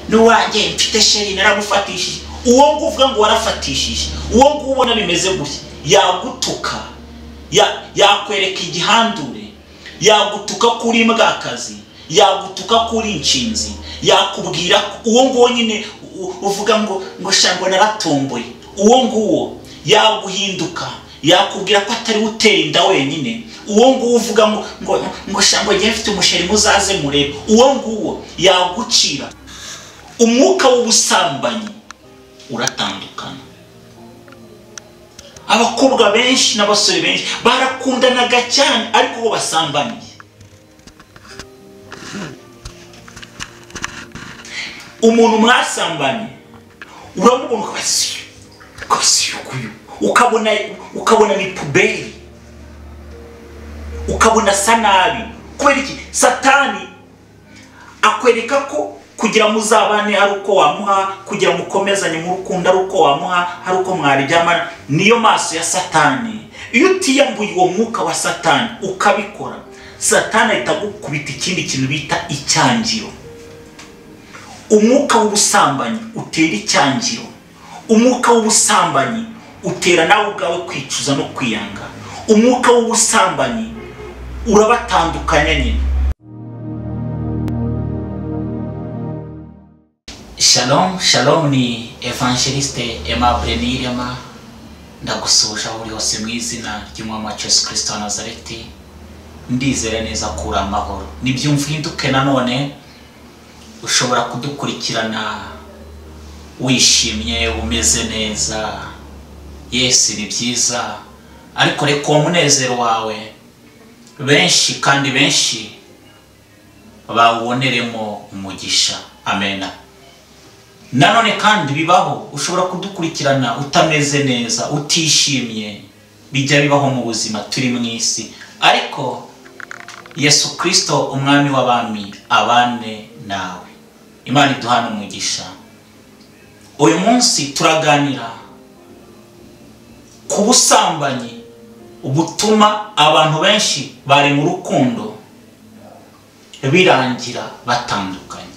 n'uwanjye mfite sheri naramufatishije. Uwo nguvuga ngo warafatishije, uwo ngubona bimeze gutya, yagutuka, yakwereka igihandure, yagutuka kuri imbwakazi, yagutuka kuri inshinzi, yakubwira uwo nguwo nyine uvuga ngo shango naratomboye. Uwo nguwo yaguhinduka, yakubwira ko atariwe utera inda wenyine. Uwo nguwo uvuga ngo shango ngiye mfite umusheri muzaze murebe. Uwo nguwo yagucira. Umwuka w'ubusambanyi uratandukana. Abakobwa benshi n'abasore benshi barakundanaga cyane ariko bo basambaniye. Umuntu mwasambanye uramubona kwasi yukuyu, ukabona ni puberi, ukabona sanabi. Kubera iki? Satani akwereka ko kugira muzabane ariko wamuha, kugira mukomezanye mu rukundo ariko wamuha, ariko mwariryamana. Niyo maso ya Satani. Iyo utiyambuye uwo mwuka wa Satani ukabikora, Satani ahita gukubita ikindi kintu bita icyangiro. Umwuka w'ubusambanyi utera icyangiro. Umwuka w'ubusambanyi utera nawe ubwawe kwicuza no kwiyanga. Umwuka w'ubusambanyi urabatandukanya nyine. Shalom, ni Evangeliste Aimable Nirema. Ndagusuhuje aho uri hose mu izina ry'Umwami wacu Yesu Kristo wa Nazareti. Ndizera neza ko uri amahoro. Nibyumve hinduke nanone. Ushobora kudukurikirana wishimye, umeze neza. Yes, ni byiza. Ariko reka uwo munezero wawe benshi kandi benshi bawuboneremo umugisha. Amena. Nanone kandi bibaho ushobora kudukurikirana utameze neza, utishimye. Bijya bibaho mu buzima turi mu isi. Ariko Yesu Kristo umwami w'abami abane nawe. Imana iduhana umugisha. Uyu munsi turaganira ku busambanyi ubutuma abantu benshi bari mu rukundo birangira batandukanye.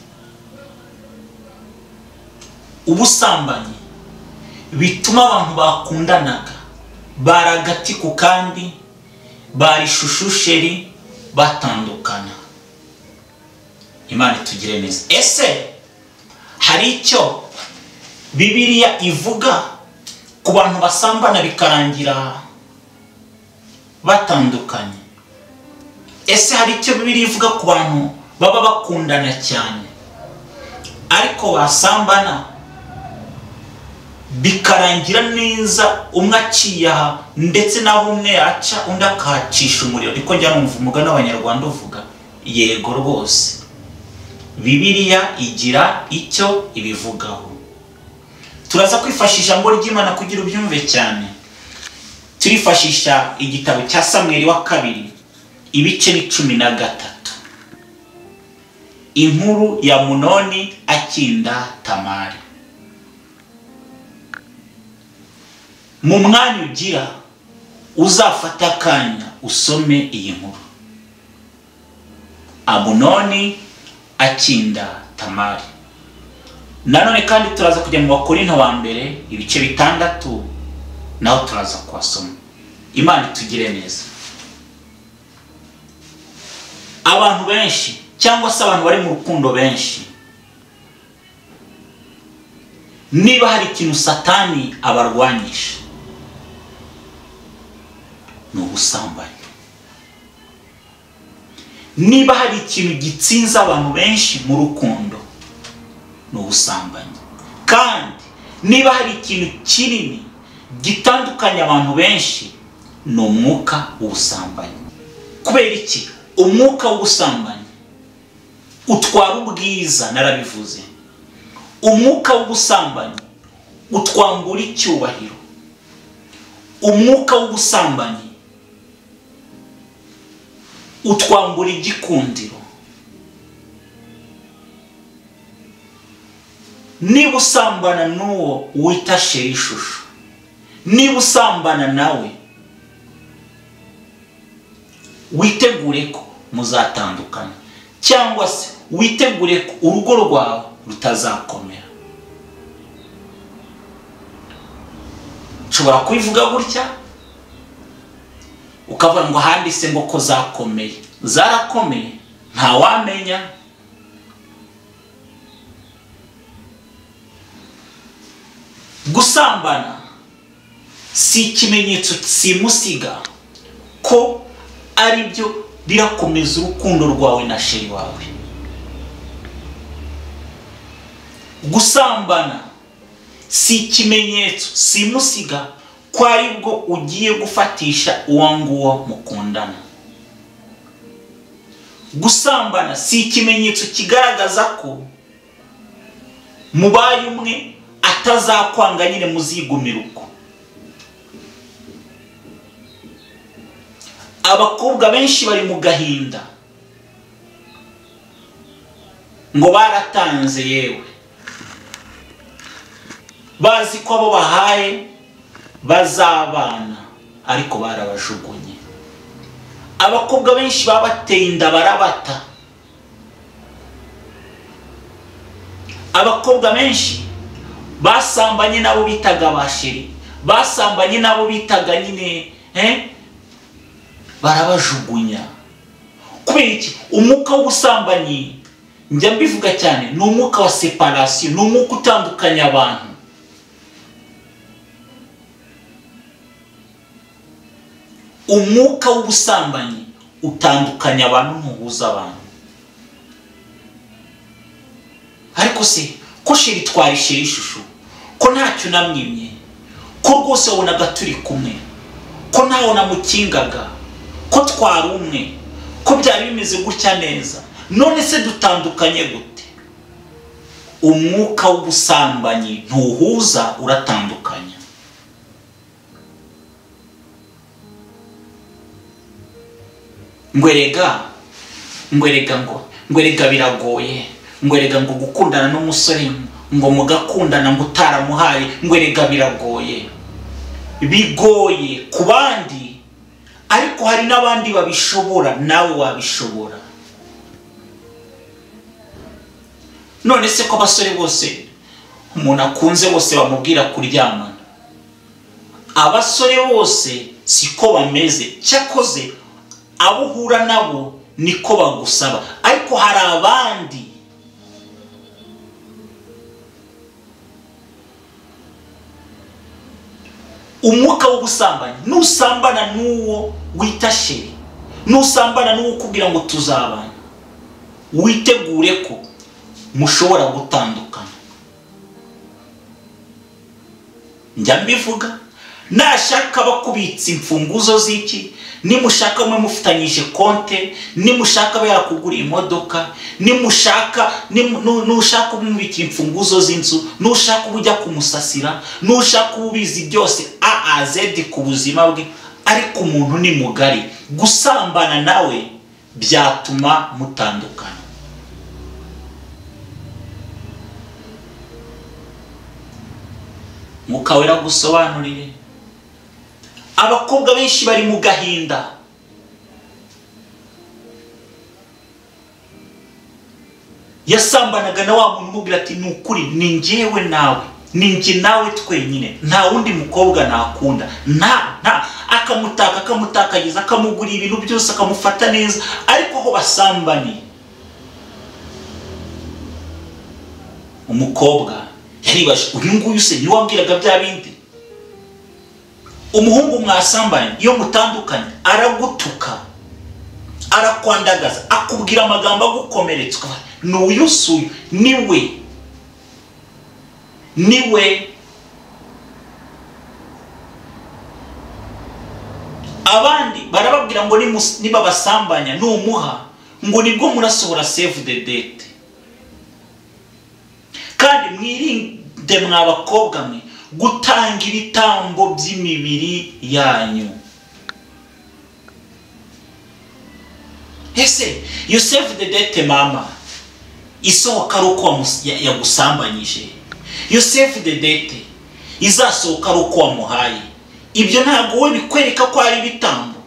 Ubusambanyi bituma abantu bakundanaga baragati ku kandi bari shushusheri batandukana. Imana itugire neza. Ese hari icyo Bibiliya ivuga ku bantu basambana bikarangira batandukanye? Ese hari icyo Bibiliya ivuga ku bantu baba bakundana cyane ariko basambana bikarangira neza, umwe aciye aha ndetse naho umwe yaca undi akacisha umuriro? Ariko njya numva umugani w'Abanyarwanda uvuga yego rwose. Bibiliya igira icyo ibivugaho. Turaza kwifashisha ijambo ry'Imana kugira ubyumve cyane. Turifashisha igitabo cya Samweli wa kabiri ibice 13. Inkuru ya Munoni akinda Tamari. Mu mwanya ugira uzafata akanya usome iyi nkuru. Amunoni akinda Tamari. Nanone kandi turaza kujya mu Bakorinto wa mbere ibice 6 naho turaza kwasoma. Imana itugire neza. Abantu benshi cyangwa se abantu bari mu rukundo benshi, niba hari ikintu Satani abarwanyisha ni ubusambanyi. Niba hari ikintu gitsinza abantu benshi mu rukundo ni ubusambanyi. Kandi niba hari ikintu kinini gitandukanya abantu benshi ni umwuka w'ubusambanyi. Kubera iki? Umwuka w'ubusambanyi utwara ubwiza, narabivuze. Umwuka w'ubusambanyi utwambura icyubahiro. Umwuka w'ubusambanyi utwambura igikundiro. Niba usambana n'uwo wita sheri ishusho, niba usambana nawe, witegure ko muzatandukana, cyangwa se witegure ko urugo rwawe rutazakomera. Ushobora kubivuga gutya ukavuga ngo handitse ngo ko zakomeye. Zarakomeye nta wamenya. Gusambana si ikimenyetso simusiga ko ari byo birakomeza urukundo rwawe na sheri wawe. Gusambana si ikimenyetso simusiga ko ari bwo ugiye gufatisha uwo mukundana. Gusambana si ikimenyetso kigaragaza ko mubaye umwe atazakwanga nyine muzigumira uko. Abakobwa benshi bari mu gahinda ngo baratanze, yewe bazi ko abo bahaye bazabana ariko barabajugunye. Abakobwa benshi babateye inda barabata. Abakobwa benshi basambanye nabo bitaga basheri, basambanye nabo bitaga nyine barabajugunya. Kubera iki? Umwuka w'ubusambanyi njya mbivuga cyane ni umwuka wa separation, ni umwuka utandukanya abantu. Umwuka w'ubusambanyi utandukanya abantu, ntuhuza abantu. Ariko se ko sheri twarishira ishusho, ko ntacyo namwimye, ko rwose wabonaga turi kumwe, ko ntawe namukingaga, ko twari umwe, ko byari bimeze gutya neza, none se dutandukanye gute? Umwuka w'ubusambanyi ntuhuza, uratandukanya. Ngwerega biragoye, ngwerega ngo gukundana n'umusore ngo mugakundana ngo utaramuhaye, ngwerega biragoye. Bigoye ku bandi, ariko hari n'abandi babishobora, nawe wabishobora. None se ko abasore bose umuntu akunze bose bamubwira kuryamana? Abasore bose siko bameze, cyakoze abo uhura nabo niko bagusaba. Ariko hari abandi umwuka w'ubusambanyi, nusambana n'uwo wita sheri, nusambana n'uwo kugira ngo tuzabana, witegure ko mushobora gutandukana. Njya mbivuga, nashaka bakubitsa imfunguzo z'iki, nimushaka mwe mufitanyije konte, nimushaka bayakuguriye imodoka, nushaka umubikira imfunguzo z'inzu, nushaka ubujya kumusasira, nushaka ubizi byose A a Z ku buzima bwe, ariko umuntu ni mugari. Gusambana nawe byatuma mutandukana. Mukawera gusobanurire. Abakobwa benshi bari mu gahinda. Yasambanaga na wa muntu umubwira ati nukuri ni njyewe nawe, ni njye nawe twenyine, nta wundi mukobwa nakunda. Akamutakagiza, akamugura ibintu byose, akamufata neza, ariko aho basambaniye umukobwa yaribaje, uyu nguyu se ni wambwiraga bya bindi? Umuhungu mwasambanye iyo mutandukanye aragutuka, arakwandagaza, akubwira amagambo agukomeretsa. N'uyu suyu niwe. Abandi barababwira ngo niba basambanya numuha ngo nibwo murasohora save the date. Kandi mwirinde mwabakobwa mwe gutanga ibitambo by'imibiri yanyu. Ese you save the date mama isohoka ruko yagusambanyije, you save the date izasohoka ruko wamuhaye. Ibyo ntabwo we bikwereka ko ari ibitambo.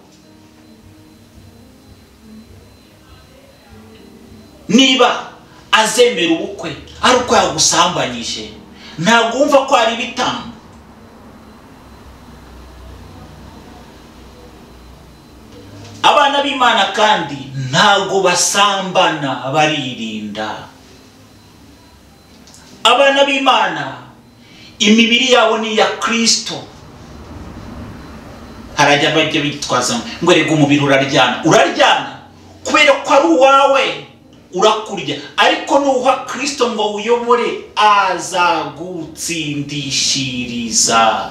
Niba azemera ubukwe ari uko yagusambanyije. Ntabwo wumva ko ari ibitambo. Abana b'Imana kandi ntabwo basambana, baririnda. Abana b'Imana imibiri yabo ni ya Kristo. Harajya bajya bitwaza ngo rega umubiri uraryana kubera ko ari uwawe urakurya, ariko nuha Kristo ngo uyobore azagutsindishiriza.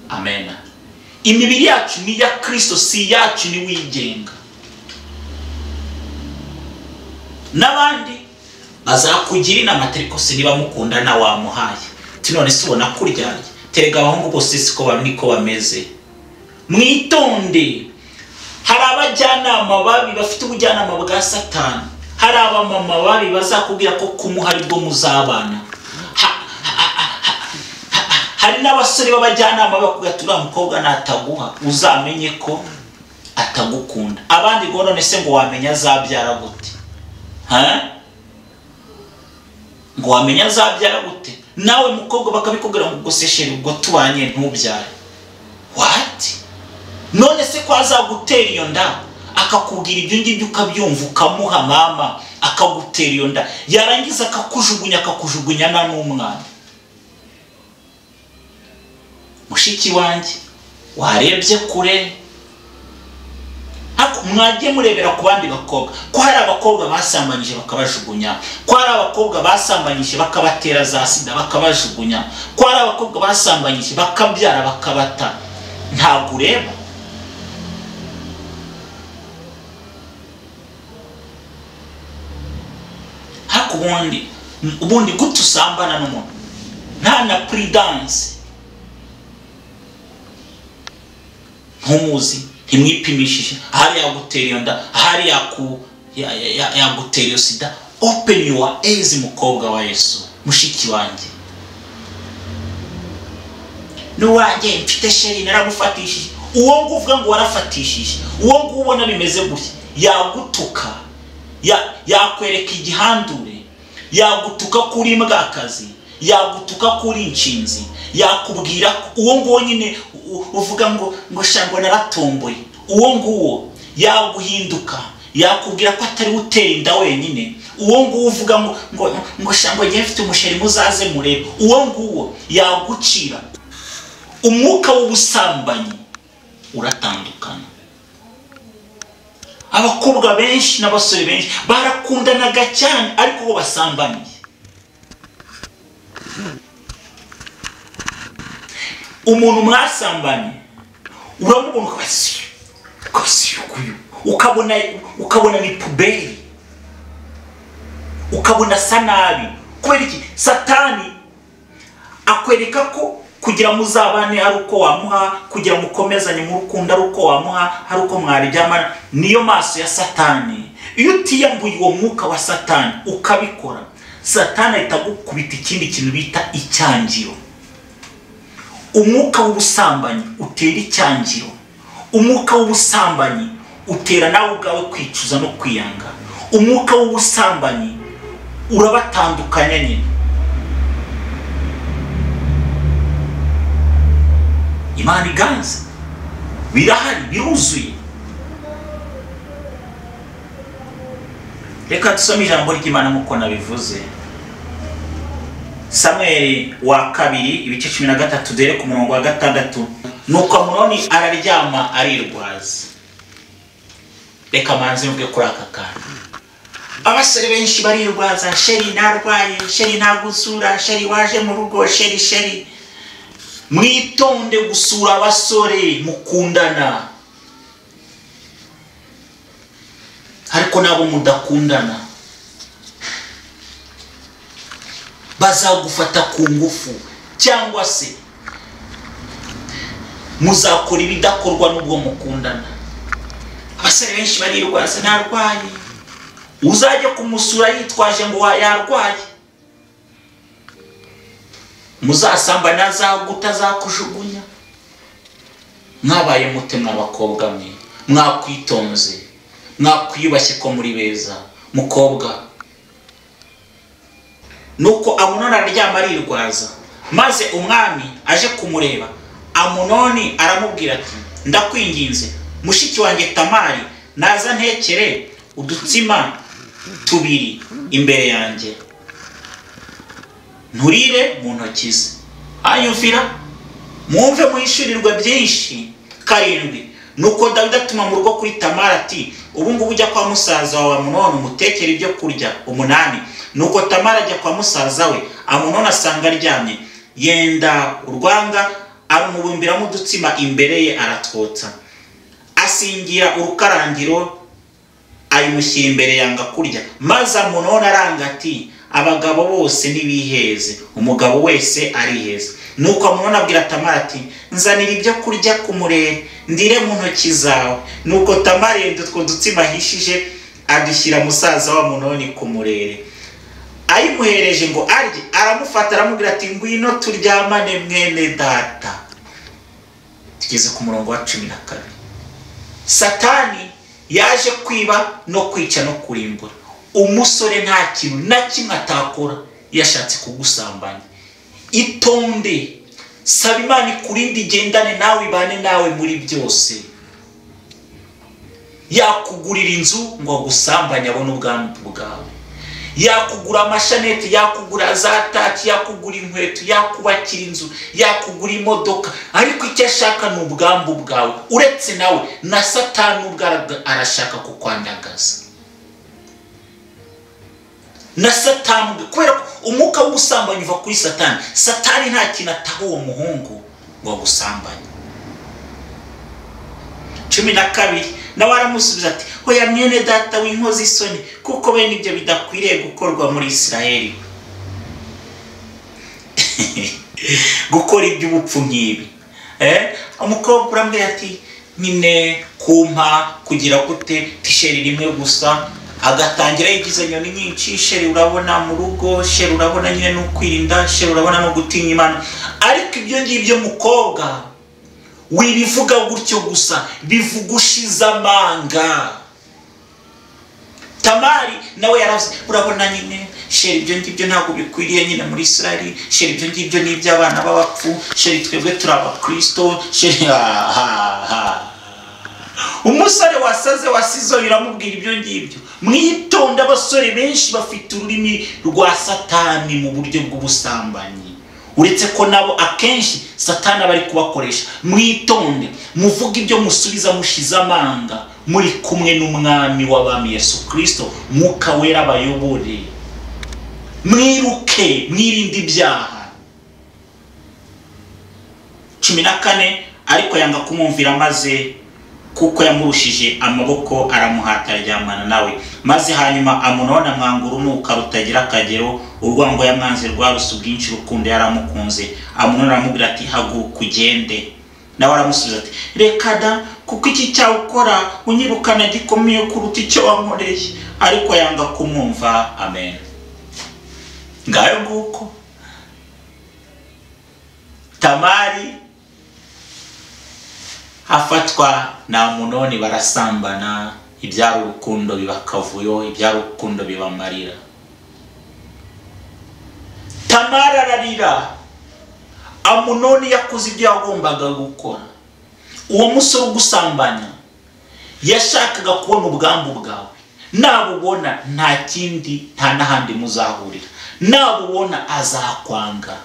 Amen. Imibiri yacu ni ya Kristo, si yacu ni wigenga. N'abandi bazakugira inama ariko se niba mukundana wamuhaye. None se ubona kuryarya? Terega abahungu bose siko niko bameze. Mwitonde. Hari abajyanama babi bafite ubujyanama bwa Satani. Hari abamama babi bazakubwira ko kumuha aribwo muzabana. Hari n'abasore b'abajyanama bakubwira ati uriya mukobwa nataguha uzamenye ko atagukunda. Abandi ngo none se ngo wamenya azabyara gute? Ngo wamenya azabyara gute? Nawe mukobwa bakabikubwira ngo guseshera ubwo tubanye ntubyare. What? None se ko azagutera iyo nda akakubwira ibyo ngibyo ukabyumva ukamuha mama akagutera iyo nda, yarangiza akakujugunya na n'umwana. Mushiki wanjye warebye kure, mwagiye murebera ku bandi bakobwa ko hari abakobwa basambanyije bakabajugunya, ko hari abakobwa basambanyije bakabatera za sida bakabajugunya, ko hari abakobwa basambanyije bakabyara bakabata. Ntabwo ureba. Hako ubundi gute usambana n'umuntu nta na prudence? Ntumuzi, ntimwipimishije, ahari yagutera iyo nda, ahari yagutera iyo sida. Open your eyes mukobwa wa Yesu, mushiki wanjye. Nuwanjye mfite sheri naragufatishije. Uwo nguvuga ngo warafatishije, uwo ngubona bimeze gutya, yagutuka, yakwereka igihandure, yagutuka kuri imbwakazi, yagutuka kuri inshinzi, yakubwira uwo nguwo nyine uvuga ngo shango naratomboye. Uwo nguwo yaguhinduka, yakubwira ko atari utera inda wenyine. Uwo nguwo uvuga ngo shango ngiye mfite umusheri muzaze murebe. Uwo nguwo yagucira. Umwuka w'ubusambanyi uratandukana. Abakobwa benshi n'abasore benshi barakundanaga cyane ariko bo basambaniye. Umuntu mwasambanye uramubona kwasi yukuyu, ukabona ni puberi, ukabona sanabi. Kubera iki? Satani akwereka ko kugira muzabane ari uko wamuha, kugira mukomezanye mu rukundo ari uko wamuha, ari uko mwariryamana. Niyo maso ya Satani. Iyo utiyambuye uwo mwuka wa Satani ukabikora, Satani ahita gukubita ikindi kintu bita icyangiro. Umwuka w'ubusambanyi utera icyangiro. Umwuka w'ubusambanyi utera nawe ubwawe kwicuza no kwiyanga. Umwuka w'ubusambanyi urabatandukanya nyine. Imana iganze, birahari, biruzuye. Reka dusome ijambo ry'Imana nk'uko nabivuze. Samuel wa 2 ibice 13 dere ku murongo wa 6. Nuko Amunoni araryama arirwaza. Reka manze mvuge kuri aka kana. Abasore benshi barirwaza, sheri narwaye, sheri ntagusura, sheri waje mu rugo, sheri. Mwitonde gusura abasore mukundana, ariko nabo mudakundana bazagufata ku ngufu, cyangwa se muzakora ibidakorwa n'ubwo mukundana. Abasore benshi barirwaza, narwaye. Uzajya kumusura yitwaje ngo yarwaye. Muzasambana azaguta, azakujugunya. Mwabaye mute mw'abakobwa mwe? mwakwitonze, mwakwiyubashye ko muri beza. Mukobwa, nuko Amunoni araryama arirwaza, maze umwami aje kumureba. Amunoni aramubwira ati, ndakwinginze mushiki wanjye Tamari naza ntekere udutsima tubiri imbere yanjye, nturire mu ntoki ze. Ayumvira, mwumve muhishurirwe byinshi. 7. Nuko Dawidi atuma mu rugo kuri Tamari ati, ubu ngubu ujya kwa musaza wawe Amunoni umutekere ibyo kurya. 8. Nuko Tamari ajya kwa musaza we Amunoni asanga aryamye, yenda urwanga, arumubumbiramo udutsima imbere ye aratwotsa. Asingira urukarangiro ayimushyira imbere yanga kurya. Maze Amunoni aranga ati, abagabo bose nibiheze, umugabo wese ariheza. Nuko Amunoni abwira Tamari ati, nzanira ibyo kurya kumurere, ndire mu ntoki zawe. Nuko Tamari yenda utwo dutsima ahishije adushyira musaza wa Amunoni kumurere. Ayimuhereje ngo arye, aramufata aramubwira ati, ngwino turyamane mwene data. Tugeze ku murongo wa 12. Satani yaje kwiba no kwica no kurimbura. Umusore nta kintu na kimwe atakora yashatse kugusambanya. Itonde, saba Imana ikurinde, igendane nawe, ibane nawe muri byose. Yakugurira inzu ngo agusambanye abone ubwami bwawe, yakugura amashanete, yakugura za tati, yakugura inkweto, yakubakira inzu, yakugura imodoka, ariko icyo ashaka ni ubwambu bwawe. Uretse nawe na Satani ubwo arashaka kukwandagaza. Na Satani, kubera ko umwuka w'ubusambanyi uva kuri Satani. Satani nta kintu ataha uwo muhungu ngo agusambanye. 12. Nawe aramusubiza ati, hoya mwene data w'inkozi isoni, kuko bene ibyo bidakwiriye gukorwa muri Isiraheli. Gukora iby'ubupfu nk'ibi. Umukobwa urambwira ati, nyine kumpa kugira gute, tisheri rimwe gusa, agatangira yigize nyoni nyinshi. Sheri urabona mu rugo, sheri urabona nyine no kwirinda, sheri urabona no gutinya Imana. Ariko ibyo ngibyo mukobwa wibivuga gutyo gusa, bivugushiza amanga. Tamari nawe yaravuze, urabona nyine sheri ibyo ngibyo ntabwo bikwiriye nyine muri Isiraheli, sheri ibyo ngibyo ni iby'abana b'abapfu, sheri twebwe turi abakristo, sheri Umusore wasaze wasizo biramubwira ibyo ngibyo. Mwitonde, abasore benshi bafite ururimi rwa Satani mu buryo bw'ubusambanyi, uretse ko nabo akenshi Satani aba ari kubakoresha. Mwitonde, muvuga ibyo musubiza mushize amanga, muri kumwe n'umwami w'abami Yesu Kristo, Mwuka wera abayobore. Mwiruke, mwirinde ibyaha. 14. Ariko yanga kumwumvira, maze kuko yamurushije amaboko aramuhata aryamana nawe. Maze hanyuma Amunoni amwanga urunuka rutagira akagero, urwango yamwanze rwaruse ubwinshi rukundo yaramukunze. Amunoni aramubwira ati, haguruka ugende. Nawe aramusubiza ati, reka da, kuko iki cyawe ukora unyirukana gikomeye kuruta icyo wankoreye. Ariko yanga kumwumva. Amen. Ngayo nguko Tamari hafatwa na Amunoni, barasambana, ibyaro urukundo bibakavuyo, ibyaro urukundo bibamarira. Tamari ararira. Amunoni yakoze ibyo yagombaga gukora. Uwo musore ugusambanya yashakaga kubona ubwambu bwawe. Nabubona nta kindi, nta n'ahandi muzahurira. Nabubona azakwanga.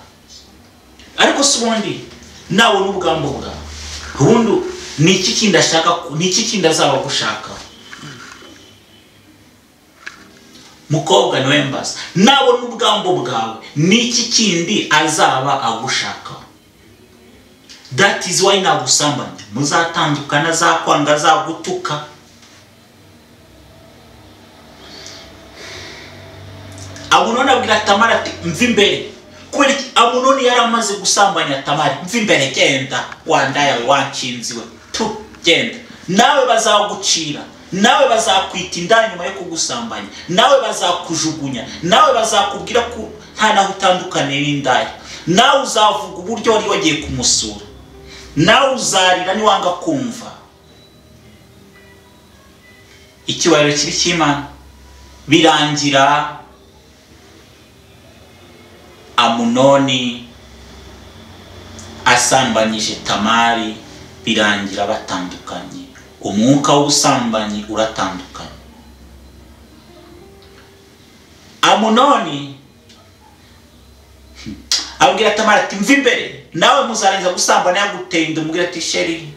Ariko subundi nawe n'ubwambu bwawe, ubundi niki kindi ashaka, niki kindi azaba gushaka? Mukobwa niwe mbaza, nawe n'ubwambu bwawe niki kindi azaba agushaka? That is why nagusambanya, muzatandukana, azakwanga, azagutuka. Amunoni abwira Tamari ati, mva imbere. Kubera Amunoni yaramaze gusambanya Tamari. Mva imbere, genda wandaya wanshinziwe, tu genda. Nawe bazagucira, nawe bazakwita inda nyuma yo kugusambanya, nawe bazakujugunya, nawe bazakubwira ko nta naho utandukaniye n'indaya. Nawe uzavuga uburyo wari wagiye kumusura, nawe uzarira niwanga kumva. icyubahiro kibi cy'Imana. Birangira Amunoni asambanyije Tamari, birangira batandukanye. Umwuka w'ubusambanyi uratandukanye. Amunoni abwira Tamari ati mva imbere, nawe muzarenza gusambana yaguteye inda. Umubwira ati sheri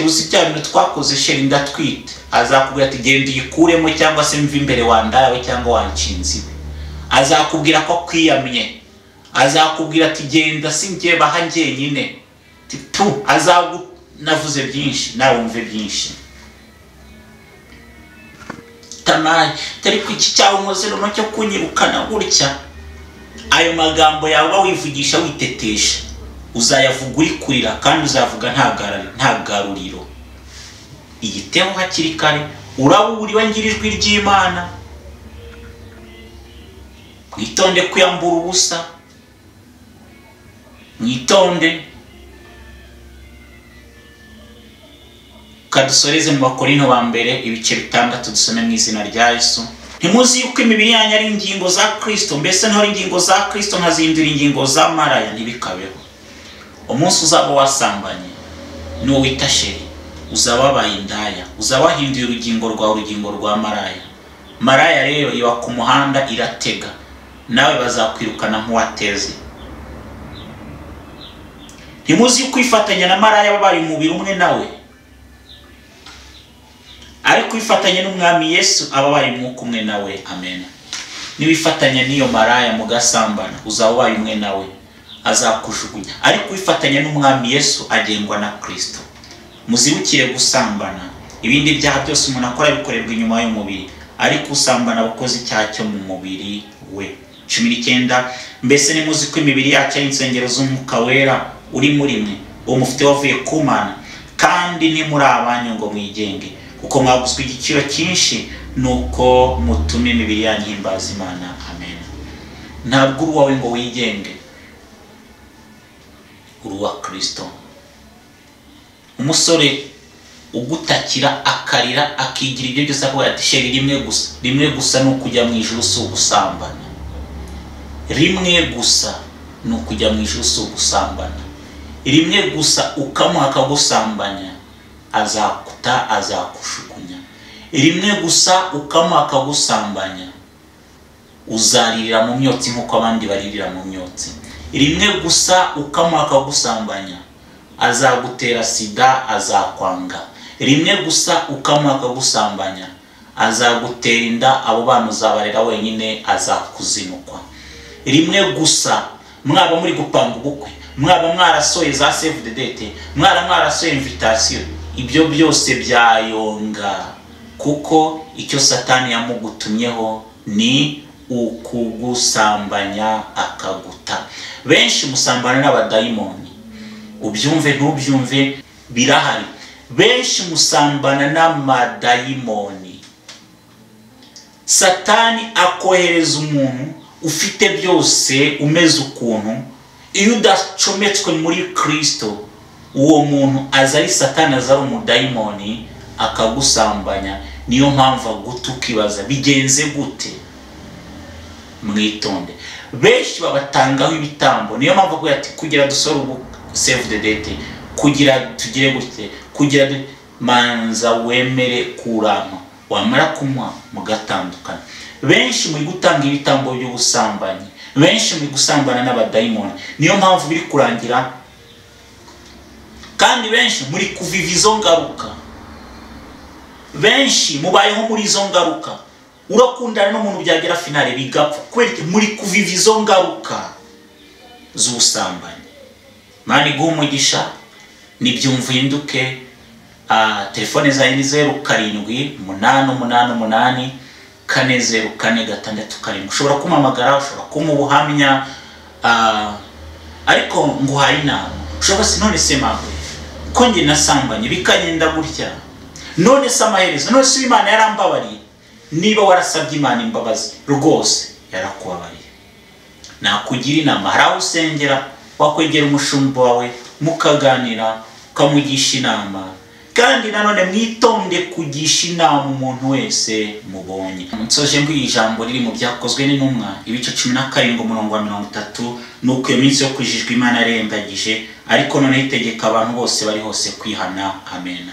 uzi bya bintu twakoze sheri, ndatwite. Azakubwira ati genda uyikuremo, cyangwa se mva imbere wandawe cyangwa wanshinziwe. Azakubwira ko kwiyamye, azakubwira ati genda sinjye baha njyenyine. Navuze byinshi nawe wumve byinshi. Tamari tari ku iki cyawe umuzero no cyo kunyirukana gutya. Ayo magambo yawe wivugisha witetesha, uzayavuga uri kurira, kandi uzavuga nta garuriro. Igitebo hakiri kare, uraburiwe ngirijwe ry'Imana. Mwitonde kuyambura ubusa, mwitonde. Kadusoreze mu Bakorinto ba mbere ibice 6 dusome mu izina rya Yesu. Ntimuzi yuko imibiri yanyu ari ingingo za Kristo? Mbese ntori ingingo za Kristo nkazindura ingingo za maraya? Ntibikabeho. Umunsi uzaba wasambanye n'uwo wita sheri, uzaba wabaye indaya, uzaba wahinduye urugingo rwa maraya. Maraya rero iba ku muhanda iratega, nawe bazakwirukana nk'uwateze. Ntimuzi yuko kwifatanya na maraya babaye umubiri umwe nawe? Ariko kwifatanya n'Umwami Yesu ababaye umwuka umwe nawe. Amen. Niwifatanya n'iyo maraya mugasambana, uzaba wabaye umwe nawe, azakujugunya. Ariko kwifatanya n'Umwami Yesu agengwa na Kristo. Muzibukire gusambana. Ibindi byaha byose umuntu akora bikorerwa inyuma y'umubiri, ariko usambana abakoze icyaha cyo mu mubiri we. 19. Mbese nimuzi ko imibiri yacu ari insengero z'Umwuka wera uri muri mwe, uwo mufite wavuye ku Mana, kandi ntimuri abanyu ngo mwigenge, kuko mwaguzwe igiciro cyinshi, nuko mutume imibiri yanyu ihimbaza Imana. Amen. Ntabwo uri wawe ngo wigenge, uri uwa Kristo. Umusore ugutakira akarira akigira ibyo byose avuga ati sheri rimwe gusa no kujya mu ijuru si ugusambana. Rimwe gusa no kujya mu ijuru si ugusambana. Rimwe gusa ukamuha akagusambanya, azaguta azakushukunya. Rimwe gusa ukamuha akagusambanya, uzaririra mu myotsi nk'uko abandi baririra mu myotsi. Rimwe gusa ukamuha akagusambanya, azagutera sida azakwanga. Rimwe gusa ukamuha akagusambanya, azagutera inda, abo bana uzabarera wenyine, azakuzinukwa. Rimwe gusa mwaba muri gupanga ubukwe, mwaba mwarasoye za save the date, mwarasoye invitation, ibyo byose byayonga, kuko icyo Satani yamugutumyeho ni ukugusambanya akaguta. Benshi musambana n'abadayimoni, ubyumve ntubyumve birahari. Benshi musambana n'amadayimoni. Satani akohereza umuntu ufite byose umeze ukuntu, iyo udacometswe muri Kristo, uwo muntu aza ari Satani, aza ari umudayimoni akagusambanya. Niyo mpamvu aguta ukibaza bigenze gute. Mwitonde. Benshi babatangaho ibitambo, niyo mpamvu avuga ati kugira dusore ubu save the date, kugira tugire gute, kugira manza wemere kurama, wamara kumuha mugatandukana. Benshi muri gutanga ibitambo by'ubusambanyi, benshi muri gusambana n'abadayimoni, niyo mpamvu biri kurangira. Kandi benshi muri kuviva izo ngaruka, benshi mubayeho muri izo ngaruka. Urakundana n'umuntu byagera finale bigapfa, kubera muri kuviva izo ngaruka z'ubusambanyi. Mani guhumugisha nibyumve induke. Telefone za 0788840446. Ushobora kumamagara, ushobora kumubuhamya, ariko nguhaye inama. Ushobora none se mabwe ko nge nasambanye bikagenda gutya, none se amaherezo, none se Imana yarambabariye. Niba warasabye Imana imbabazi rwose yarakubabariye, nakugira inama. Hari aho usengera, wakwegera umushumba wawe mukaganira, ukamugisha inama, kandi nanone mwitonde kugisha inama umuntu wese mubonye. Nsoje ngo ijambo riri mu byakozwe n'intumwa ibice 17 umurongo wa 30, nuko iyo minsi yo kujijwa Imana arengagije, ariko none itegeka abantu bose bari hose kwihana. Amen.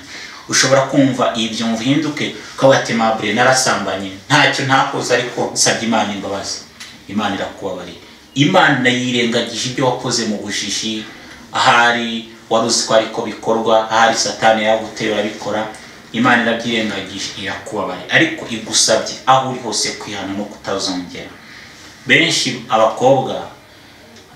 Ushobora kumva ibyo mvuhinduke kabatemabure narasambanye ntacyo ntakoze, ariko nsabye Imana imbabazi. Imana irakubabarira. Imana yirengagije ibyo wakoze mu bujiji, ahari waruzi ko ariko bikorwa, ahari Satani yaguteye urabikora. Imana irabyirengagije irakubabarira, ariko igusabye aho uri hose kwihana no kutazongera. Benshi abakobwa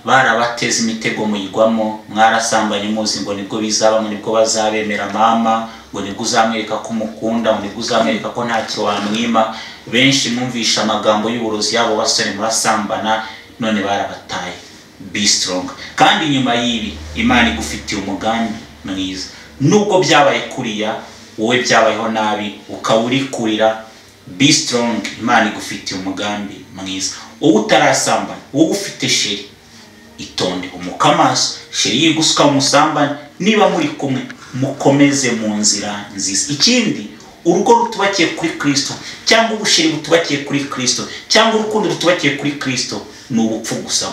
barabateza imitego muyigwamo, mwarasambanye muzi ngo nibwo bizaba, nibwo bazabemera mama, ngo nibwo uzamwereka ko umukunda, ngo nibwo uzamwereka ko ntacyo wamwima. Benshi mwumvisha amagambo y'uburozi yabo basore murasambana, none barabataye. Be strong. Kandi nyuma y'ibi Imana igufitiye umugambi mwiza. Nubwo byabaye kuriya wowe byabayeho nabi ukawurikurira, be strong. Imana igufitiye umugambi mwiza. Wowe utarasambana, wowe ufite sheri, itonde umukamaso, sheri yigusuka umusambane, niba muri kumwe mukomeze mu nzira nziza. Ikindi, urugo rutubakiye kuri Kristo, cyangwa ubusheri butubakiye kuri Kristo, cyangwa urukundo rutubakiye kuri Kristo, ni ubupfu gusa.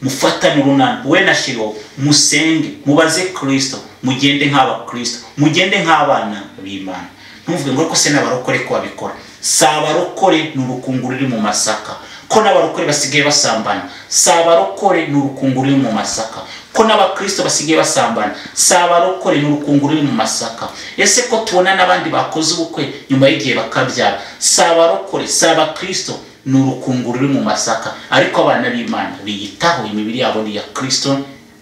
Mufatane urunana we na sheri, musenge, mubaze Kristo, mugende nk'aba Kristo, mugende nk'abana b'Imana. Ntuvuge ngo ko se n'abarokore ko babikora. Sabarokore n'urukunguru ruri mu masaka, ko n'abarokore basigaye basambana. Sabarokore n'urukunguru ruri mu masaka, ko n'abakristo basigaye basambana. Sabarokore n'urukunguru ruri mu masaka. Ese ko tubona n'abandi bakoze ubukwe nyuma y'igihe bakabyara. Sabarokore, sabakristo n'urukunguru ruri mu masaka, ariko abana b'Imana biyitaho imibiri yabo ni ya Kristo,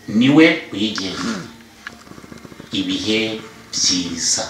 niwe uyigenga. Ibihe byiza.